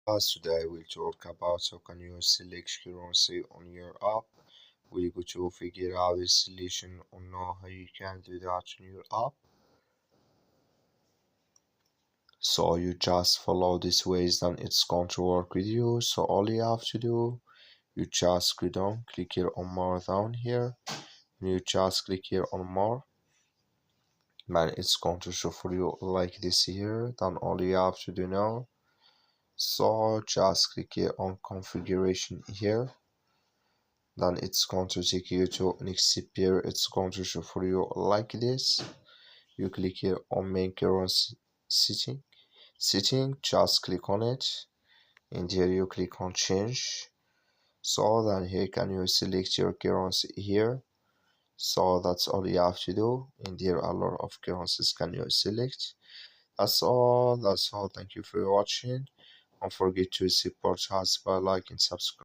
Today we'll talk about how can you select currency on your app. We'll go to figure out the solution or know how you can do that on your app. So you just follow these ways, then it's going to work with you. So all you have to do, you just go down, click here on more down here, and you just click here on more. Then it's going to show for you like this here. Then all you have to do now, so just click here on configuration here. Then it's going to take you to next here. It's going to show for you like this. You click here on main currency setting, just click on it, and here you click on change. So then here can you select your currency here. So that's all you have to do, and there are a lot of currencies can you select. That's all. Thank you for watching. Don't forget to support us by like and subscribe.